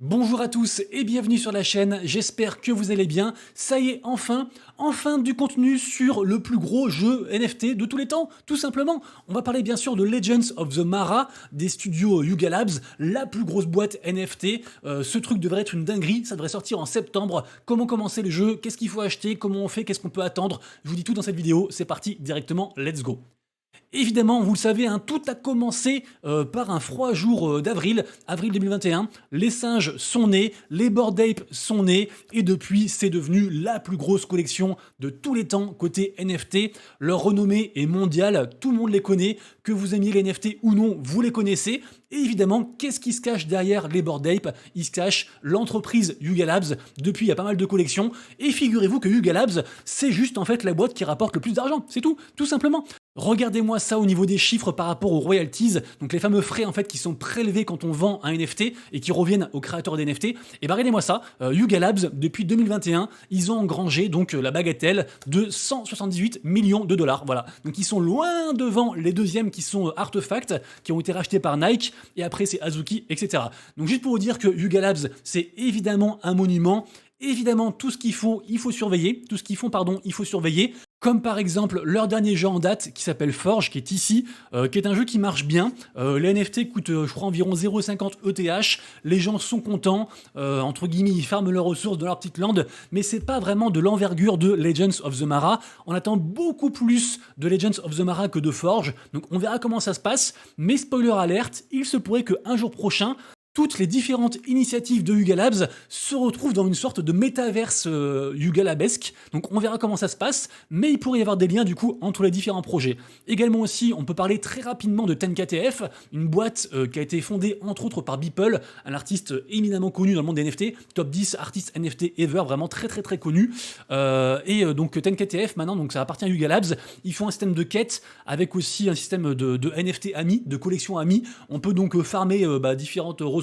Bonjour à tous et bienvenue sur la chaîne, j'espère que vous allez bien. Ça y est, enfin du contenu sur le plus gros jeu NFT de tous les temps, tout simplement. On va parler bien sûr de Legends of the Mara, des studios Yuga Labs, la plus grosse boîte NFT. Ce truc devrait être une dinguerie, ça devrait sortir en septembre. Comment commencer le jeu, qu'est-ce qu'il faut acheter, comment on fait, qu'est-ce qu'on peut attendre. Je vous dis tout dans cette vidéo, c'est parti directement, let's go. Évidemment, vous le savez, hein, tout a commencé par un froid jour d'avril, avril 2021. Les singes sont nés, les Bored Ape sont nés, et depuis, c'est devenu la plus grosse collection de tous les temps côté NFT. Leur renommée est mondiale, tout le monde les connaît, que vous aimiez les NFT ou non, vous les connaissez. Et évidemment, qu'est-ce qui se cache derrière les Bored Ape? Il se cache l'entreprise Yuga Labs. Depuis, il y a pas mal de collections. Et figurez-vous que Yuga Labs, c'est juste en fait la boîte qui rapporte le plus d'argent. C'est tout simplement. Regardez-moi ça au niveau des chiffres par rapport aux royalties, donc les fameux frais en fait qui sont prélevés quand on vend un NFT et qui reviennent aux créateurs des NFT. Et ben regardez-moi ça, Yuga Labs depuis 2021, ils ont engrangé donc la bagatelle de 178 millions de dollars. Voilà, donc ils sont loin devant les deuxièmes qui sont Artefact, qui ont été rachetés par Nike, et après c'est Azuki, etc. Donc juste pour vous dire que Yuga Labs c'est évidemment un monument. Évidemment, tout ce qu'ils font, il faut surveiller. Tout ce qu'ils font, pardon, il faut surveiller. Comme par exemple leur dernier jeu en date qui s'appelle Forge, qui est ici, qui est un jeu qui marche bien. Les NFT coûtent, je crois, environ 0,50 ETH. Les gens sont contents, entre guillemets, ils farment leurs ressources dans leur petite lande, mais c'est pas vraiment de l'envergure de Legends of the Mara. On attend beaucoup plus de Legends of the Mara que de Forge, donc on verra comment ça se passe. Mais spoiler alerte, il se pourrait qu'un jour prochain, toutes les différentes initiatives de Yuga Labs se retrouvent dans une sorte de métaverse Yuga Labesque. Donc on verra comment ça se passe, mais il pourrait y avoir des liens du coup entre les différents projets. Également aussi, on peut parler très rapidement de Tenkatef, une boîte qui a été fondée entre autres par Beeple, un artiste éminemment connu dans le monde des NFT, top 10 artistes NFT ever, vraiment très connu. Donc Tenkatef maintenant, donc ça appartient à Yuga Labs. Ils font un système de quête avec aussi un système de NFT amis, de collection amis. On peut donc farmer différentes ressources,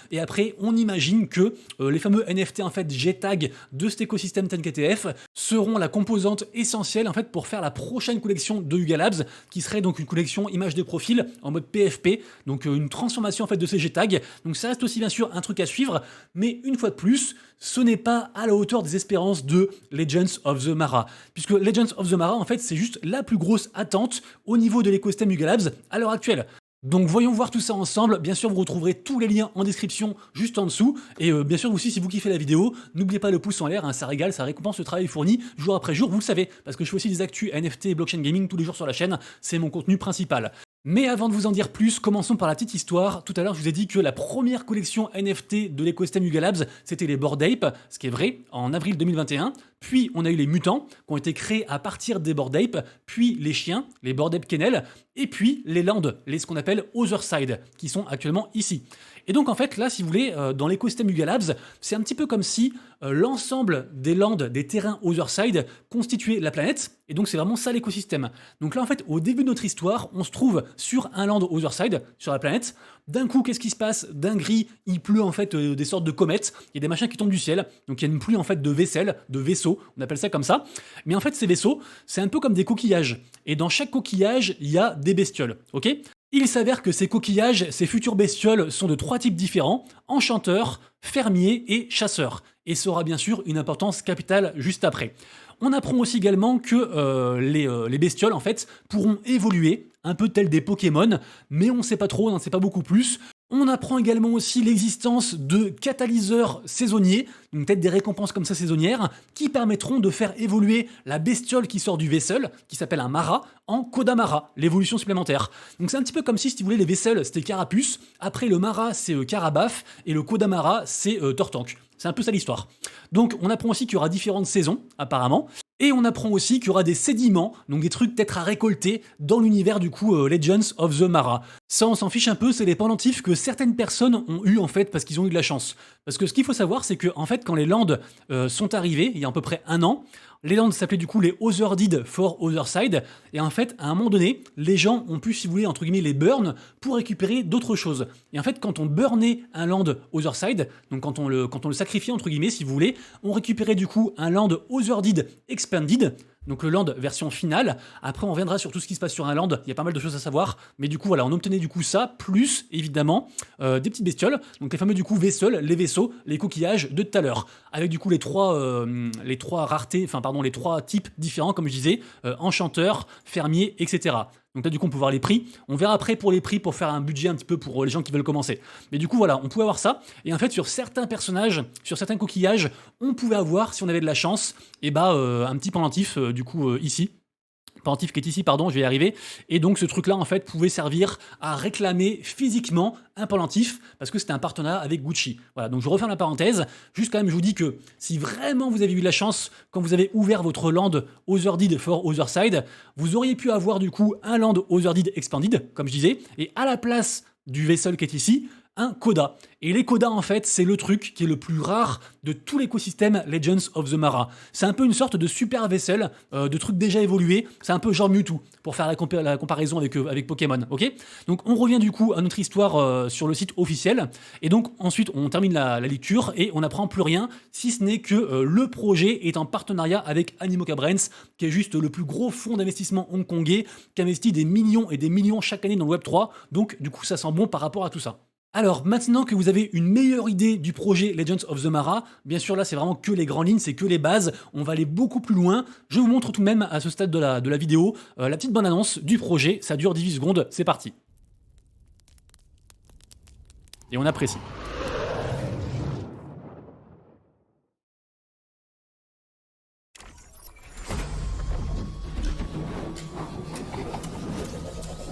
et après on imagine que les fameux NFT en fait JTAG de cet écosystème Tenkatef seront la composante essentielle en fait pour faire la prochaine collection de Yuga Labs, qui serait donc une collection image de profil en mode PFP, donc une transformation en fait de ces JTAG. Donc ça reste aussi bien sûr un truc à suivre, mais une fois de plus, ce n'est pas à la hauteur des espérances de Legends of the Mara, puisque Legends of the Mara en fait c'est juste la plus grosse attente au niveau de l'écosystème Yuga Labs à l'heure actuelle. Donc voyons voir tout ça ensemble. Bien sûr, vous retrouverez tous les liens en description juste en dessous. Et bien sûr, aussi, si vous kiffez la vidéo, n'oubliez pas le pouce en l'air, hein, ça régale, ça récompense le travail fourni jour après jour, vous le savez, parce que je fais aussi des actus NFT et blockchain gaming tous les jours sur la chaîne, c'est mon contenu principal. Mais avant de vous en dire plus, commençons par la petite histoire. Tout à l'heure, je vous ai dit que la première collection NFT de l'écosystème Yuga Labs, c'était les Bored Ape, ce qui est vrai, en avril 2021. Puis, on a eu les mutants, qui ont été créés à partir des Bored Ape, puis les chiens, les Bored Ape Kennel, et puis les landes, ce qu'on appelle Otherside, qui sont actuellement ici. Et donc en fait là, si vous voulez, dans l'écosystème Yuga Labs, c'est un petit peu comme si l'ensemble des landes, des terrains Otherside constituait la planète, et donc c'est vraiment ça l'écosystème. Donc là en fait, au début de notre histoire, on se trouve sur un land Otherside, sur la planète. D'un coup, qu'est-ce qui se passe? D'un gris, il pleut en fait des sortes de comètes, il y a des machins qui tombent du ciel, donc il y a une pluie en fait de vaisselle, de vaisseaux, on appelle ça comme ça. Mais en fait, ces vaisseaux, c'est un peu comme des coquillages, et dans chaque coquillage, il y a des bestioles, ok? Il s'avère que ces coquillages, ces futures bestioles sont de 3 types différents, enchanteurs, fermiers et chasseurs. Et ça aura bien sûr une importance capitale juste après. On apprend aussi également que les bestioles en fait pourront évoluer, un peu telles des Pokémon, mais on ne sait pas trop, on n'en sait pas beaucoup plus. On apprend également aussi l'existence de catalyseurs saisonniers, donc peut-être des récompenses comme ça saisonnières, qui permettront de faire évoluer la bestiole qui sort du vaisselle, qui s'appelle un Mara, en Kodamara, l'évolution supplémentaire. Donc c'est un petit peu comme si vous voulez, les vaisselles c'était Carapuce, après le Mara c'est Carabaf, et le Kodamara c'est Tortank. C'est un peu ça l'histoire. Donc on apprend aussi qu'il y aura différentes saisons, apparemment. Et on apprend aussi qu'il y aura des sédiments, donc des trucs peut-être à récolter dans l'univers du coup Legends of the Mara. Ça on s'en fiche un peu, c'est les pendentifs que certaines personnes ont eu en fait parce qu'ils ont eu de la chance. Parce que ce qu'il faut savoir c'est que en fait quand les landes sont arrivées, il y a à peu près un an, les landes s'appelaient du coup les Othered for Otherside, et en fait à un moment donné, les gens ont pu si vous voulez entre guillemets les burn pour récupérer d'autres choses. Et en fait quand on burnait un land Otherside, donc quand on le sacrifiait entre guillemets si vous voulez, on récupérait du coup un land Othered Expanded, Donc le land version finale. Après, on reviendra sur tout ce qui se passe sur un land. Il y a pas mal de choses à savoir. Mais du coup, voilà, on obtenait du coup ça, plus évidemment des petites bestioles. Donc les fameux du coup vessels, les vaisseaux, les coquillages de tout à l'heure. Avec du coup les trois raretés, enfin pardon, les trois types différents, comme je disais, enchanteur, fermier, etc. Donc là, du coup, on peut voir les prix. On verra après pour les prix pour faire un budget un petit peu pour les gens qui veulent commencer. Mais du coup, voilà, on pouvait avoir ça. Et en fait, sur certains personnages, sur certains coquillages, on pouvait avoir, si on avait de la chance, un petit pendentif, ici. Pendentif qui est ici, pardon, je vais y arriver. Et donc ce truc-là, en fait, pouvait servir à réclamer physiquement un pendentif, parce que c'était un partenariat avec Gucci. Voilà, donc je referme la parenthèse. Juste quand même, je vous dis que si vraiment vous avez eu de la chance, quand vous avez ouvert votre land Othered for Otherside, vous auriez pu avoir du coup un land Othered Expanded, comme je disais, et à la place du vaisseau qui est ici, un coda. Et les codas, en fait, c'est le truc qui est le plus rare de tout l'écosystème Legends of the Mara. C'est un peu une sorte de super vaisselle, de trucs déjà évolués. C'est un peu genre Mewtwo, pour faire la comparaison avec Pokémon, ok? Donc on revient du coup à notre histoire sur le site officiel. Et donc ensuite, on termine la lecture et on n'apprend plus rien, si ce n'est que le projet est en partenariat avec Animoca Brands, qui est juste le plus gros fonds d'investissement hongkongais, qui investit des millions et des millions chaque année dans le Web3. Donc du coup, ça sent bon par rapport à tout ça. Alors, maintenant que vous avez une meilleure idée du projet Legends of the Mara, bien sûr là c'est vraiment que les grandes lignes, c'est que les bases, on va aller beaucoup plus loin. Je vous montre tout de même à ce stade de la vidéo la petite bande-annonce du projet, ça dure 18 secondes, c'est parti. Et on apprécie.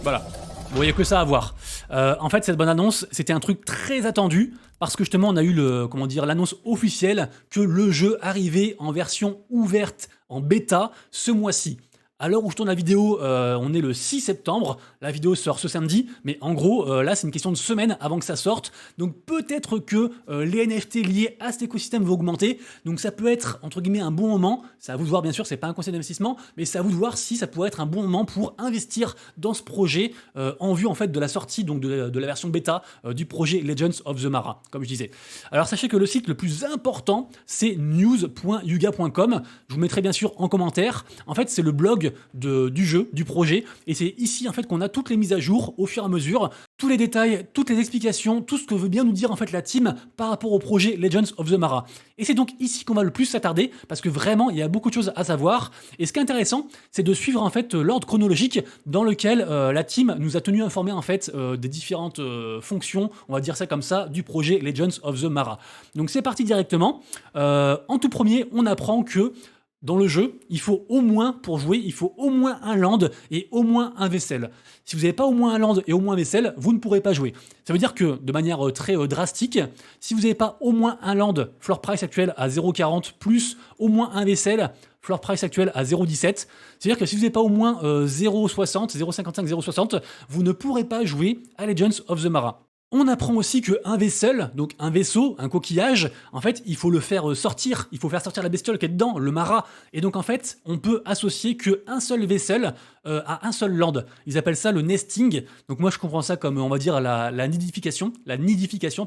Voilà, vous voyez que ça à voir. En fait, cette bonne annonce, c'était un truc très attendu parce que justement, on a eu l'annonce officielle que le jeu arrivait en version ouverte, en bêta, ce mois-ci. À l'heure où je tourne la vidéo, on est le 6 septembre, la vidéo sort ce samedi, mais en gros, là, c'est une question de semaine avant que ça sorte, donc peut-être que les NFT liés à cet écosystème vont augmenter, donc ça peut être, entre guillemets, un bon moment, c'est à vous de voir, bien sûr, c'est pas un conseil d'investissement, mais c'est à vous de voir si ça pourrait être un bon moment pour investir dans ce projet en vue, en fait, de la sortie donc de la version bêta du projet Legends of the Mara, comme je disais. Alors, sachez que le site le plus important, c'est news.yuga.com, je vous mettrai bien sûr en commentaire, en fait, c'est le blog du jeu, du projet, et c'est ici en fait qu'on a toutes les mises à jour au fur et à mesure, tous les détails, toutes les explications, tout ce que veut bien nous dire en fait la team par rapport au projet Legends of the Mara. Et c'est donc ici qu'on va le plus s'attarder, parce que vraiment il y a beaucoup de choses à savoir, et ce qui est intéressant, c'est de suivre en fait l'ordre chronologique dans lequel la team nous a tenu informés en fait des différentes fonctions, on va dire ça comme ça, du projet Legends of the Mara. Donc c'est parti directement. En tout premier, on apprend que dans le jeu, il faut au moins, pour jouer, il faut au moins un land et au moins un vaisselle. Si vous n'avez pas au moins un land et au moins un vaisselle, vous ne pourrez pas jouer. Ça veut dire que, de manière très drastique, si vous n'avez pas au moins un land, floor price actuel à 0,40, plus au moins un vaisselle, floor price actuel à 0,17, c'est-à-dire que si vous n'avez pas au moins 0,60, 0,55, 0,60, vous ne pourrez pas jouer à Legends of the Mara. On apprend aussi qu'un vaisselle, donc un vaisseau, un coquillage, en fait, il faut le faire sortir, il faut faire sortir la bestiole qui est dedans, le Mara. Et donc, en fait, on peut associer qu'un seul vaisselle à un seul land. Ils appellent ça le nesting. Donc, moi, je comprends ça comme, on va dire, la nidification,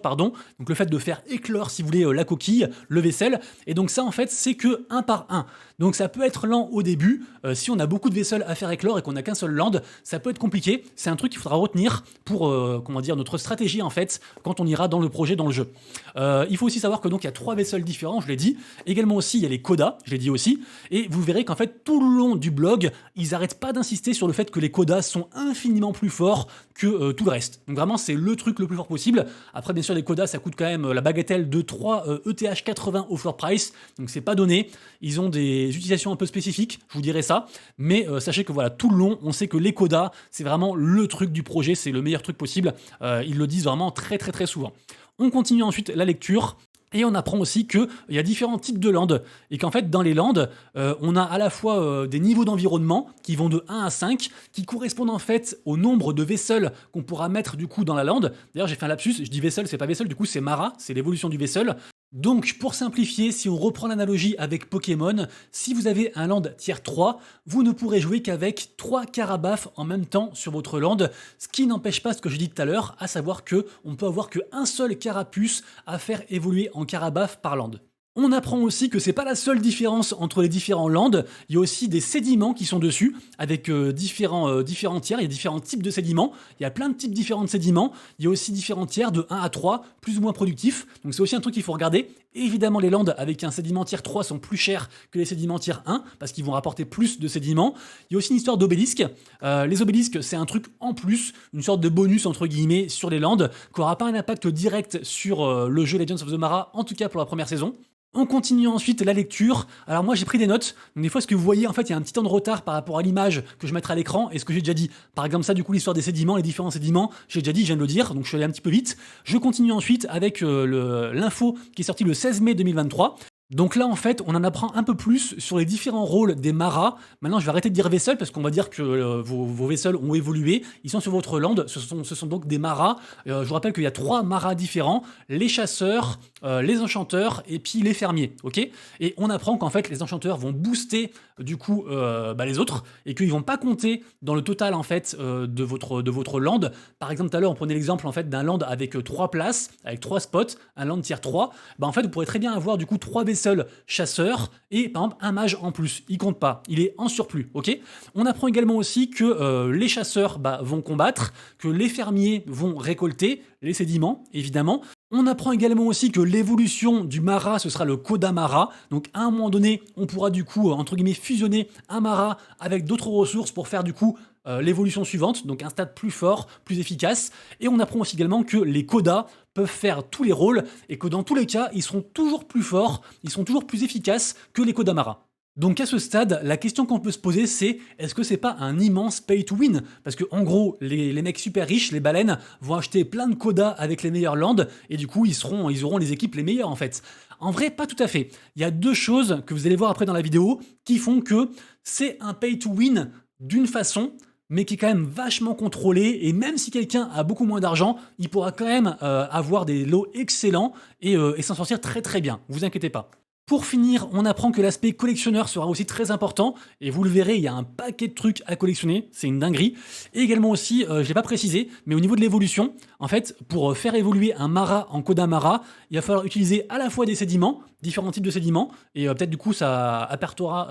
pardon. Donc, le fait de faire éclore, si vous voulez, la coquille, le vaisselle. Et donc, ça, en fait, c'est que un par un. Donc, ça peut être lent au début. Si on a beaucoup de vaisselles à faire éclore et qu'on n'a qu'un seul land, ça peut être compliqué. C'est un truc qu'il faudra retenir pour, notre stratégie en fait quand on ira dans le projet, dans le jeu. Il faut aussi savoir que donc il y a 3 vaisseaux différents, je l'ai dit. Également aussi il y a les codas, je l'ai dit aussi. Et vous verrez qu'en fait tout le long du blog, ils n'arrêtent pas d'insister sur le fait que les codas sont infiniment plus forts que tout le reste. Donc vraiment c'est le truc le plus fort possible. Après bien sûr les codas ça coûte quand même la bagatelle de 3 ETH 80 au floor price. Donc c'est pas donné. Ils ont des utilisations un peu spécifiques, je vous dirai ça. Mais sachez que voilà tout le long on sait que les codas c'est vraiment le truc du projet, c'est le meilleur truc possible. Ils le disent vraiment très très très souvent. On continue ensuite la lecture. Et on apprend aussi qu'il y a différents types de landes et qu'en fait dans les landes, on a à la fois des niveaux d'environnement qui vont de 1 à 5, qui correspondent en fait au nombre de vaisselles qu'on pourra mettre du coup dans la lande. D'ailleurs j'ai fait un lapsus, je dis vaisselle, c'est pas vaisselle, du coup c'est Mara, c'est l'évolution du vaisselle. Donc, pour simplifier, si on reprend l'analogie avec Pokémon, si vous avez un land tier 3, vous ne pourrez jouer qu'avec 3 carabafes en même temps sur votre land, ce qui n'empêche pas ce que je dis tout à l'heure, à savoir qu'on ne peut avoir qu'un seul carapuce à faire évoluer en carabaf par land. On apprend aussi que c'est pas la seule différence entre les différents landes, il y a aussi des sédiments qui sont dessus, avec différents tiers, il y a différents types de sédiments, il y a plein de types différents de sédiments, il y a aussi différents tiers de 1 à 3, plus ou moins productifs, donc c'est aussi un truc qu'il faut regarder. Évidemment, les landes avec un sédiment tiers 3 sont plus chers que les sédiments tiers 1, parce qu'ils vont rapporter plus de sédiments. Il y a aussi une histoire d'obélisques. Les obélisques, c'est un truc en plus, une sorte de bonus entre guillemets sur les landes, qui n'aura pas un impact direct sur le jeu Legends of the Mara, en tout cas pour la première saison. On continue ensuite la lecture. Alors moi j'ai pris des notes, donc des fois ce que vous voyez en fait il y a un petit temps de retard par rapport à l'image que je mettrai à l'écran et ce que j'ai déjà dit. Par exemple ça du coup l'histoire des sédiments, les différents sédiments, j'ai déjà dit, je viens de le dire, donc je suis allé un petit peu vite. Je continue ensuite avec l'info qui est sortie le 16 mai 2023. Donc là, en fait, on en apprend un peu plus sur les différents rôles des maras. Maintenant, je vais arrêter de dire vaisseaux parce qu'on va dire que vos vaisseaux ont évolué. Ils sont sur votre land. Ce sont donc des maras. Je vous rappelle qu'il y a 3 maras différents. Les chasseurs, les enchanteurs et puis les fermiers. Ok. Et on apprend qu'en fait, les enchanteurs vont booster du coup les autres et qu'ils vont pas compter dans le total en fait de votre land. Par exemple, tout à l'heure, on prenait l'exemple en fait d'un land avec 3 places, avec 3 spots, un land tier 3. En fait, vous pourrez très bien avoir du coup 3 vaisseaux chasseur et par exemple un mage en plus, il compte pas, il est en surplus, ok. On apprend également aussi que les chasseurs vont combattre, que les fermiers vont récolter les sédiments, évidemment. On apprend également aussi que l'évolution du Mara, ce sera le Koda Mara. Donc à un moment donné, on pourra du coup, entre guillemets, fusionner un Mara avec d'autres ressources pour faire du coup l'évolution suivante, donc un stade plus fort, plus efficace. Et on apprend aussi également que les Koda peuvent faire tous les rôles et que dans tous les cas, ils seront toujours plus forts, ils seront toujours plus efficaces que les Koda Mara. Donc à ce stade, la question qu'on peut se poser, c'est est-ce que c'est pas un immense pay to win? Parce que en gros, les mecs super riches, les baleines, vont acheter plein de Koda avec les meilleures landes et du coup, ils auront les équipes les meilleures en fait. En vrai, pas tout à fait. Il y a 2 choses que vous allez voir après dans la vidéo qui font que c'est un pay to win d'une façon, mais qui est quand même vachement contrôlé, et même si quelqu'un a beaucoup moins d'argent, il pourra quand même avoir des lots excellents et s'en sortir très très bien, vous inquiétez pas. Pour finir, on apprend que l'aspect collectionneur sera aussi très important, et vous le verrez, il y a un paquet de trucs à collectionner, c'est une dinguerie. Et également aussi, je ne l'ai pas précisé, mais au niveau de l'évolution, en fait, pour faire évoluer un Mara en Koda Mara, il va falloir utiliser à la fois des sédiments, différents types de sédiments, et peut-être du coup ça apportera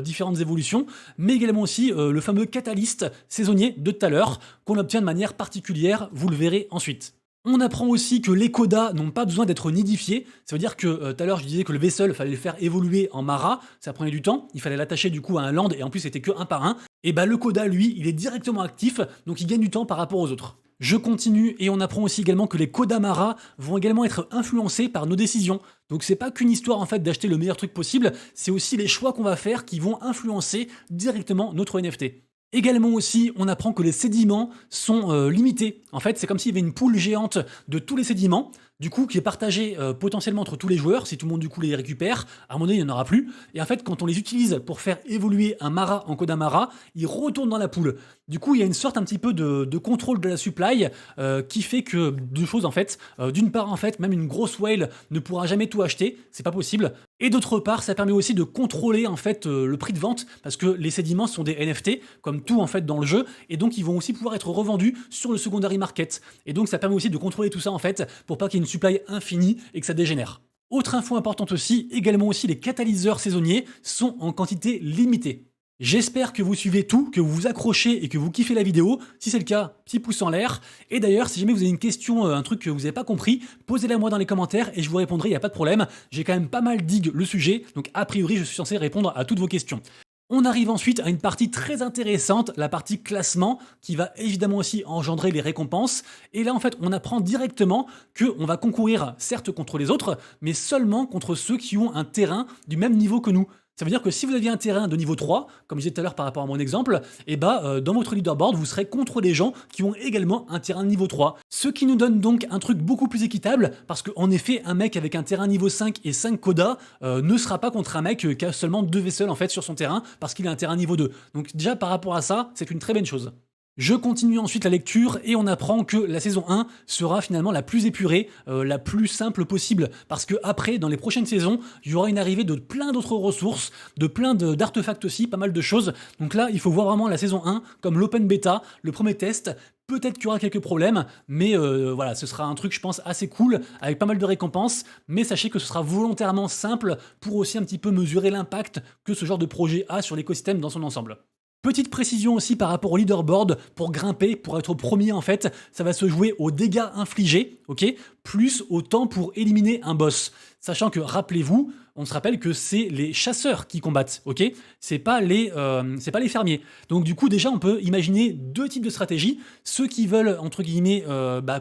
différentes évolutions, mais également aussi le fameux catalyste saisonnier de tout à l'heure, qu'on obtient de manière particulière, vous le verrez ensuite. On apprend aussi que les Koda n'ont pas besoin d'être nidifiés. Ça veut dire que tout à l'heure je disais que le vaisseau, il fallait le faire évoluer en Mara, ça prenait du temps, il fallait l'attacher du coup à un land et en plus c'était que un par un. Et le Koda lui, il est directement actif, donc il gagne du temps par rapport aux autres. Je continue et on apprend aussi également que les Koda Mara vont également être influencés par nos décisions. Donc c'est pas qu'une histoire en fait d'acheter le meilleur truc possible, c'est aussi les choix qu'on va faire qui vont influencer directement notre NFT. Également aussi, on apprend que les sédiments sont limités. En fait, c'est comme s'il y avait une poule géante de tous les sédiments, du coup, qui est partagée potentiellement entre tous les joueurs. Si tout le monde du coup les récupère, à un moment donné, il n'y en aura plus. Et en fait, quand on les utilise pour faire évoluer un Mara en Koda Mara, ils retournent dans la poule. Du coup, il y a une sorte un petit peu de contrôle de la supply qui fait que deux choses en fait. D'une part, en fait, même une grosse whale ne pourra jamais tout acheter, c'est pas possible. Et d'autre part, ça permet aussi de contrôler en fait le prix de vente parce que les sédiments sont des NFT comme tout en fait dans le jeu et donc ils vont aussi pouvoir être revendus sur le secondary market. Et donc ça permet aussi de contrôler tout ça en fait pour pas qu'il y ait une supply infinie et que ça dégénère. Autre info importante aussi, également aussi les catalyseurs saisonniers sont en quantité limitée. J'espère que vous suivez tout, que vous vous accrochez et que vous kiffez la vidéo. Si c'est le cas, petit pouce en l'air. Et d'ailleurs, si jamais vous avez une question, un truc que vous n'avez pas compris, posez-la moi dans les commentaires et je vous répondrai, il n'y a pas de problème. J'ai quand même pas mal digue le sujet, donc a priori, je suis censé répondre à toutes vos questions. On arrive ensuite à une partie très intéressante, la partie classement, qui va évidemment aussi engendrer les récompenses. Et là, en fait, on apprend directement qu'on va concourir, certes, contre les autres, mais seulement contre ceux qui ont un terrain du même niveau que nous. Ça veut dire que si vous aviez un terrain de niveau 3, comme je disais tout à l'heure par rapport à mon exemple, dans votre leaderboard, vous serez contre des gens qui ont également un terrain niveau 3. Ce qui nous donne donc un truc beaucoup plus équitable, parce qu'en effet, un mec avec un terrain niveau 5 et 5 Koda ne sera pas contre un mec qui a seulement 2 vaisseaux en fait sur son terrain, parce qu'il a un terrain niveau 2. Donc déjà par rapport à ça, c'est une très bonne chose. Je continue ensuite la lecture et on apprend que la saison 1 sera finalement la plus épurée, la plus simple possible. Parce que après, dans les prochaines saisons, il y aura une arrivée de plein d'autres ressources, de plein d'artefacts aussi, pas mal de choses. Donc là, il faut voir vraiment la saison 1 comme l'open beta, le premier test, Peut-être qu'il y aura quelques problèmes, mais voilà, ce sera un truc, je pense, assez cool, avec pas mal de récompenses, mais sachez que ce sera volontairement simple pour aussi un petit peu mesurer l'impact que ce genre de projet a sur l'écosystème dans son ensemble. Petite précision aussi par rapport au leaderboard, pour grimper, pour être premier en fait, ça va se jouer aux dégâts infligés, ok, plus au temps pour éliminer un boss. Sachant que, rappelez-vous, on se rappelle que c'est les chasseurs qui combattent, ok? C'est pas les fermiers. Donc du coup, déjà, on peut imaginer deux types de stratégies. Ceux qui veulent, entre guillemets,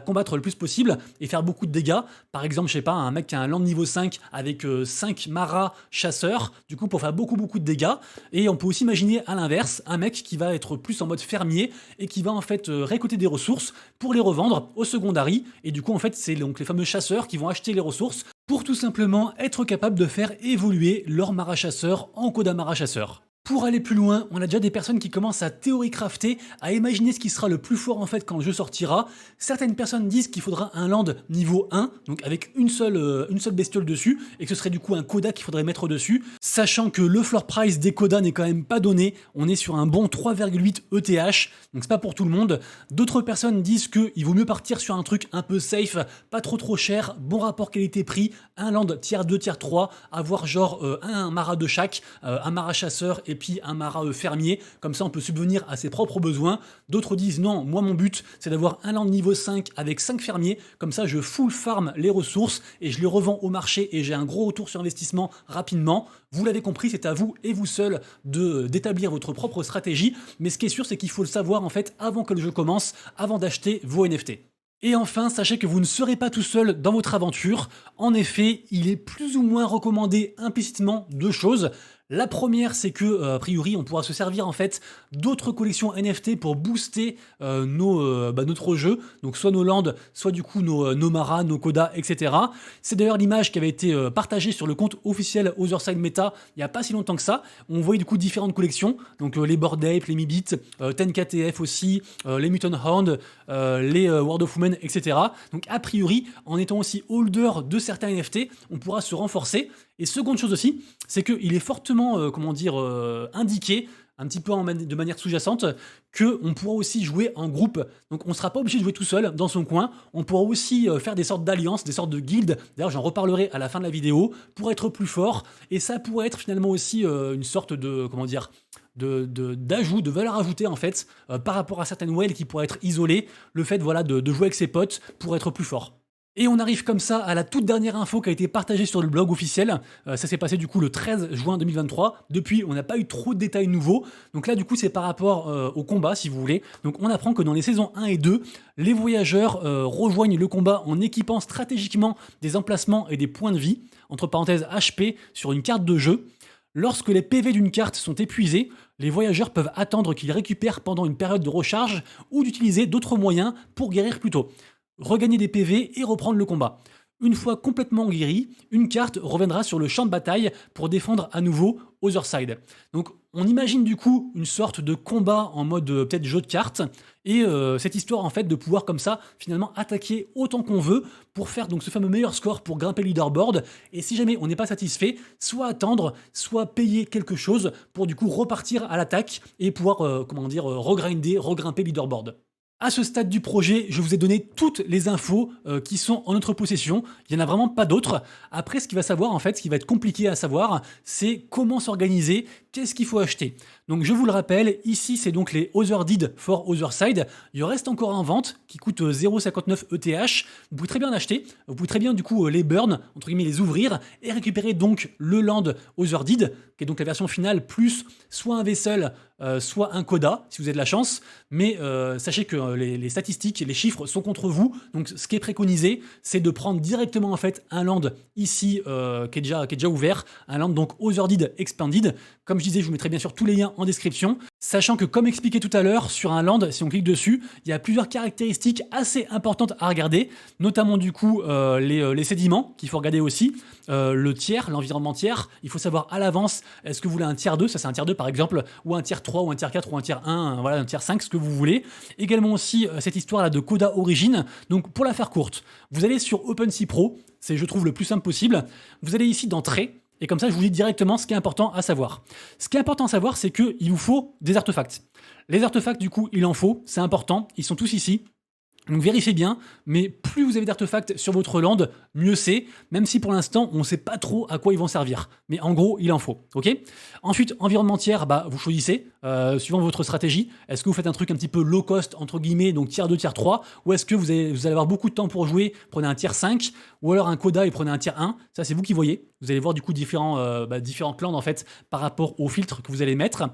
combattre le plus possible et faire beaucoup de dégâts. Par exemple, je sais pas, un mec qui a un land niveau 5 avec 5 maras chasseurs, du coup, pour faire beaucoup de dégâts. Et on peut aussi imaginer, à l'inverse, un mec qui va être plus en mode fermier et qui va en fait récolter des ressources pour les revendre au secondary. Et du coup, en fait, c'est donc les fameux chasseurs qui vont acheter les ressources pour tout simplement être capable de faire évoluer leur marachasseur en Koda marachasseur. Pour aller plus loin, on a déjà des personnes qui commencent à théorie crafter, à imaginer ce qui sera le plus fort en fait quand le jeu sortira. Certaines personnes disent qu'il faudra un land niveau 1, donc avec une seule bestiole dessus, et que ce serait du coup un Koda qu'il faudrait mettre dessus, sachant que le floor price des Koda n'est quand même pas donné, on est sur un bon 3,8 ETH, donc c'est pas pour tout le monde. D'autres personnes disent qu'il vaut mieux partir sur un truc un peu safe, pas trop cher, bon rapport qualité-prix, un land tier 2, tier 3, avoir genre un Mara de chaque, un Mara chasseur et puis un Mara fermier, comme ça on peut subvenir à ses propres besoins. D'autres disent non, moi mon but c'est d'avoir un land niveau 5 avec 5 fermiers, comme ça je full farm les ressources et je les revends au marché et j'ai un gros retour sur investissement rapidement. Vous l'avez compris, c'est à vous et vous seul d'établir votre propre stratégie, mais ce qui est sûr c'est qu'il faut le savoir en fait avant que le jeu commence, avant d'acheter vos NFT. Et enfin, sachez que vous ne serez pas tout seul dans votre aventure. En effet, il est plus ou moins recommandé implicitement deux choses. La première, c'est que, a priori, on pourra se servir en fait d'autres collections NFT pour booster notre jeu. Donc soit nos lands, soit du coup nos maras, nos Koda, etc. C'est d'ailleurs l'image qui avait été partagée sur le compte officiel Otherside Meta il n'y a pas si longtemps que ça. On voyait du coup différentes collections. Donc les Bored Ape, les Mibit, 10KTF aussi, les Mutant Hound, les World of Women, etc. Donc a priori, en étant aussi holder de certains NFT, on pourra se renforcer. Et seconde chose aussi, c'est qu'il est fortement, indiqué, un petit peu de manière sous-jacente, qu'on pourra aussi jouer en groupe. Donc on ne sera pas obligé de jouer tout seul dans son coin, on pourra aussi faire des sortes d'alliances, des sortes de guildes, d'ailleurs j'en reparlerai à la fin de la vidéo, pour être plus fort, et ça pourrait être finalement aussi une sorte d'ajout, de valeur ajoutée en fait, par rapport à certaines whales qui pourraient être isolées, le fait de jouer avec ses potes pour être plus fort. Et on arrive comme ça à la toute dernière info qui a été partagée sur le blog officiel. Ça s'est passé du coup le 13 juin 2023. Depuis, on n'a pas eu trop de détails nouveaux. Donc là, du coup, c'est par rapport au combat, si vous voulez. Donc on apprend que dans les saisons 1 et 2, les voyageurs rejoignent le combat en équipant stratégiquement des emplacements et des points de vie, entre parenthèses HP, sur une carte de jeu. Lorsque les PV d'une carte sont épuisés, les voyageurs peuvent attendre qu'ils récupèrent pendant une période de recharge ou d'utiliser d'autres moyens pour guérir plus tôt. Regagner des PV et reprendre le combat. Une fois complètement guéri, une carte reviendra sur le champ de bataille pour défendre à nouveau Otherside. Donc on imagine du coup une sorte de combat en mode peut-être jeu de cartes, et cette histoire en fait de pouvoir comme ça finalement attaquer autant qu'on veut pour faire donc ce fameux meilleur score pour grimper le leaderboard, et si jamais on n'est pas satisfait, soit attendre, soit payer quelque chose pour du coup repartir à l'attaque et pouvoir regrimper le leaderboard. À ce stade du projet, je vous ai donné toutes les infos qui sont en notre possession. Il n'y en a vraiment pas d'autres. Après, ce qui va être compliqué à savoir, c'est comment s'organiser, qu'est-ce qu'il faut acheter. Donc je vous le rappelle, ici c'est donc les Otherside for Otherside. Il en reste encore en vente qui coûtent 0,59 ETH. Vous pouvez très bien en acheter. Vous pouvez très bien du coup les burn, entre guillemets les ouvrir et récupérer donc le land Otherside, qui est donc la version finale plus soit un vaisseau, soit un Koda, si vous avez de la chance. Mais sachez que les statistiques, les chiffres sont contre vous. Donc ce qui est préconisé, c'est de prendre directement en fait un land ici qui est déjà ouvert, un land donc Otherside Expanded. Comme je disais, je vous mettrai bien sûr tous les liens en description. Sachant que comme expliqué tout à l'heure, sur un land, si on clique dessus, il y a plusieurs caractéristiques assez importantes à regarder, notamment du coup les sédiments qu'il faut regarder aussi, le tiers, l'environnement tiers. Il faut savoir à l'avance, est-ce que vous voulez un tiers 2, ça c'est un tiers 2 par exemple, ou un tiers 3, ou un tiers 4, ou un tiers 1, voilà, un tiers 5, ce que vous voulez. Également aussi cette histoire là de Koda Origin. Donc pour la faire courte, vous allez sur OpenSea Pro, c'est je trouve le plus simple possible. Vous allez ici dans Traits, Et comme ça, je vous dis directement ce qui est important à savoir. Ce qui est important à savoir, c'est qu'il vous faut des artefacts. Les artefacts, du coup, il en faut, c'est important, ils sont tous ici. Donc vérifiez bien, mais plus vous avez d'artefacts sur votre land, mieux c'est, même si pour l'instant on ne sait pas trop à quoi ils vont servir. Mais en gros, il en faut, ok. Ensuite, environnement tiers, vous choisissez, suivant votre stratégie. Est-ce que vous faites un truc un petit peu low cost, entre guillemets, donc tiers 2, tiers 3, ou est-ce que vous allez avoir beaucoup de temps pour jouer, prenez un tiers 5, ou alors un coda et prenez un tiers 1, ça c'est vous qui voyez. Vous allez voir du coup différents clans en fait par rapport au filtre que vous allez mettre.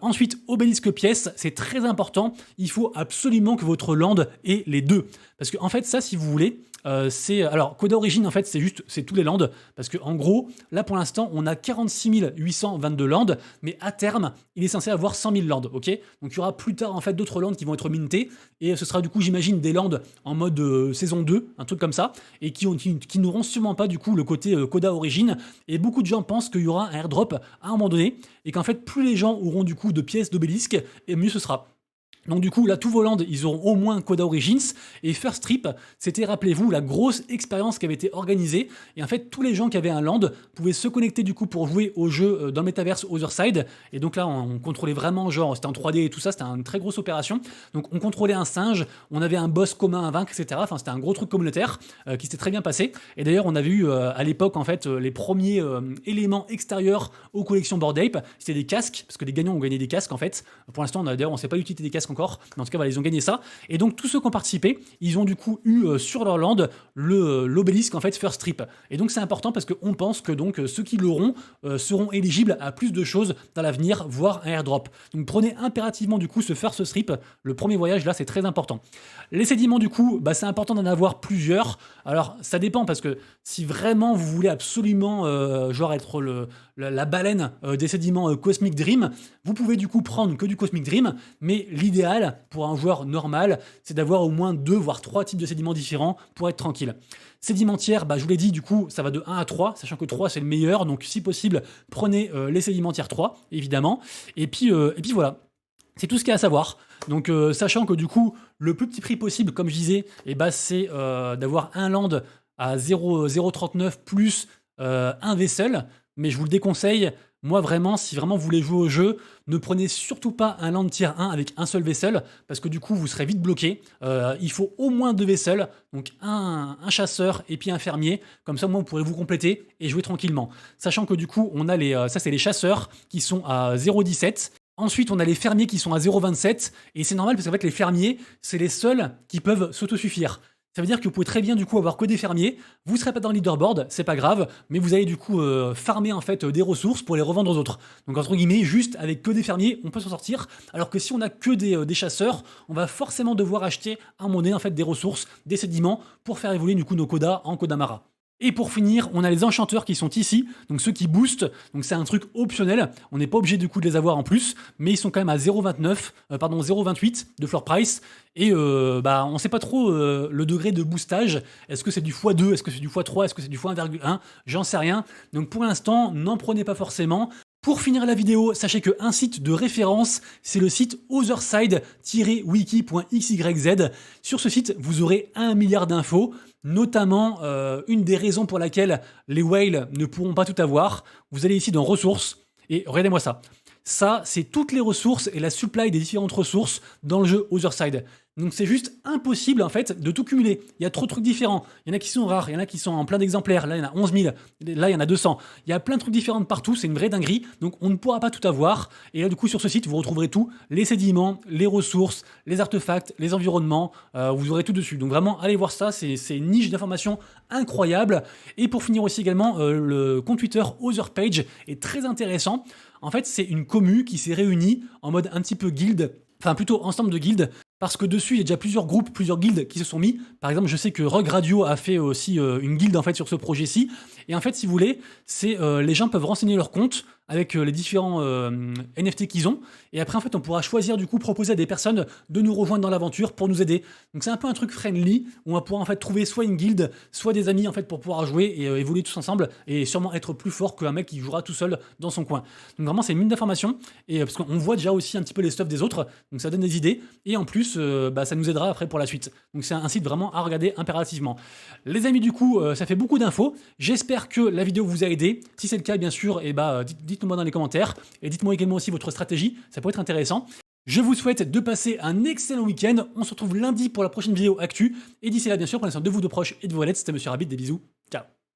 Ensuite, obélisque pièce, c'est très important. Il faut absolument que votre land ait les deux. Parce que, en fait, ça, si vous voulez, alors, Coda Origin, en fait, c'est tous les lands. Parce que, en gros, là, pour l'instant, on a 46 822 lands. Mais à terme, il est censé avoir 100 000 lands. Ok. Donc, il y aura plus tard, en fait, d'autres lands qui vont être mintés. Et ce sera, du coup, j'imagine, des lands en mode saison 2, un truc comme ça. Et qui n'auront sûrement pas, du coup, le côté Coda Origin. Et beaucoup de gens pensent qu'il y aura un airdrop à un moment donné. Et qu'en fait, plus les gens auront, du coup, de pièces d'obélisque, et mieux ce sera. Donc du coup, là, tous vos lands, ils auront au moins Coda Origins. Et First Trip, c'était, rappelez-vous, la grosse expérience qui avait été organisée. Et en fait, tous les gens qui avaient un land pouvaient se connecter du coup pour jouer au jeu dans le Metaverse Otherside. Et donc là, on contrôlait vraiment, genre, c'était en 3D et tout ça, c'était une très grosse opération. Donc on contrôlait un singe, on avait un boss commun à vaincre, etc. Enfin, c'était un gros truc communautaire qui s'était très bien passé. Et d'ailleurs, on avait eu à l'époque, en fait, les premiers éléments extérieurs aux collections Bored Ape. C'était des casques, parce que les gagnants ont gagné des casques, en fait. Pour l'instant, d'ailleurs, on ne sait pas l'utilité des casques encore, mais en tout cas, voilà, ils ont gagné ça. Et donc, tous ceux qui ont participé, ils ont du coup eu sur leur land l'obélisque, en fait, First Trip. Et donc, c'est important parce qu'on pense que donc ceux qui l'auront seront éligibles à plus de choses dans l'avenir, voire un airdrop. Donc, prenez impérativement du coup ce First Trip. Le premier voyage, là, c'est très important. Les sédiments, du coup, c'est important d'en avoir plusieurs. Alors, ça dépend parce que si vraiment vous voulez absolument, genre, être la baleine des sédiments Cosmic Dream, vous pouvez du coup prendre que du Cosmic Dream, mais l'idéal pour un joueur normal, c'est d'avoir au moins 2 voire 3 types de sédiments différents pour être tranquille. Sédimentaires, je vous l'ai dit, du coup, ça va de 1 à 3, sachant que 3 c'est le meilleur, donc si possible, prenez les sédimentaires 3, évidemment, et puis voilà. C'est tout ce qu'il y a à savoir. Donc, sachant que du coup, le plus petit prix possible, comme je disais, c'est d'avoir un land à 0,39 plus un vaisselle. Mais je vous le déconseille. Moi, vraiment, si vraiment vous voulez jouer au jeu, ne prenez surtout pas un land tier 1 avec un seul vaisselle, parce que du coup, vous serez vite bloqué. Il faut au moins 2 vaisselles, donc un chasseur et puis un fermier. Comme ça, vous pourrez vous compléter et jouer tranquillement. Sachant que du coup, on a ça, c'est les chasseurs qui sont à 0,17. Ensuite, on a les fermiers qui sont à 0,27. Et c'est normal parce qu'en fait, les fermiers, c'est les seuls qui peuvent s'autosuffire. Ça veut dire que vous pouvez très bien du coup avoir que des fermiers, vous ne serez pas dans le leaderboard, c'est pas grave, mais vous allez du coup farmer en fait des ressources pour les revendre aux autres. Donc entre guillemets, juste avec que des fermiers, on peut s'en sortir, alors que si on a que des chasseurs, on va forcément devoir acheter à un moment donné en fait des ressources, des sédiments pour faire évoluer du coup nos Koda en Kodamara. Et pour finir, on a les enchanteurs qui sont ici, donc ceux qui boostent, donc c'est un truc optionnel, on n'est pas obligé du coup de les avoir en plus, mais ils sont quand même à 0,28 de floor price, et on sait pas trop le degré de boostage, est-ce que c'est du x2, est-ce que c'est du x3, est-ce que c'est du x1,1, j'en sais rien, donc pour l'instant, n'en prenez pas forcément. Pour finir la vidéo, sachez qu'un site de référence, c'est le site otherside-wiki.xyz. Sur ce site, vous aurez 1 milliard d'infos, notamment une des raisons pour laquelle les whales ne pourront pas tout avoir. Vous allez ici dans ressources, et regardez-moi ça. Ça, c'est toutes les ressources et la supply des différentes ressources dans le jeu Otherside. Donc c'est juste impossible en fait de tout cumuler. Il y a trop de trucs différents. Il y en a qui sont rares, il y en a qui sont en plein d'exemplaires. Là, il y en a 11 000. Là, il y en a 200. Il y a plein de trucs différents partout. C'est une vraie dinguerie. Donc on ne pourra pas tout avoir. Et là, du coup, sur ce site, vous retrouverez tout. Les sédiments, les ressources, les artefacts, les environnements. Vous aurez tout dessus. Donc vraiment, allez voir ça. C'est une niche d'informations incroyable. Et pour finir aussi également, le compte Twitter Otherpage est très intéressant. En fait, c'est une commu qui s'est réunie en mode un petit peu guilde, enfin plutôt ensemble de guildes, parce que dessus, il y a déjà plusieurs groupes, plusieurs guildes qui se sont mis. Par exemple, je sais que Rogue Radio a fait aussi une guilde en fait sur ce projet-ci. Et en fait, si vous voulez, les gens peuvent renseigner leur compte avec les différents NFT qu'ils ont. Et après, en fait, on pourra choisir, du coup, proposer à des personnes de nous rejoindre dans l'aventure pour nous aider. Donc, c'est un peu un truc friendly où on va pouvoir, en fait, trouver soit une guilde, soit des amis, en fait, pour pouvoir jouer et évoluer tous ensemble et sûrement être plus fort qu'un mec qui jouera tout seul dans son coin. Donc, vraiment, c'est une mine d'informations. Et parce qu'on voit déjà aussi un petit peu les stuff des autres. Donc, ça donne des idées. Et en plus, ça nous aidera après pour la suite. Donc, c'est un site vraiment à regarder impérativement. Les amis, du coup, ça fait beaucoup d'infos. J'espère que la vidéo vous a aidé. Si c'est le cas, bien sûr, dites-le-moi dans les commentaires. Et dites-moi également aussi votre stratégie. Ça peut être intéressant. Je vous souhaite de passer un excellent week-end. On se retrouve lundi pour la prochaine vidéo actu. Et d'ici là, bien sûr, prenez soin de vous, de proches et de vos lettres. C'était Monsieur Rabbit. Des bisous. Ciao.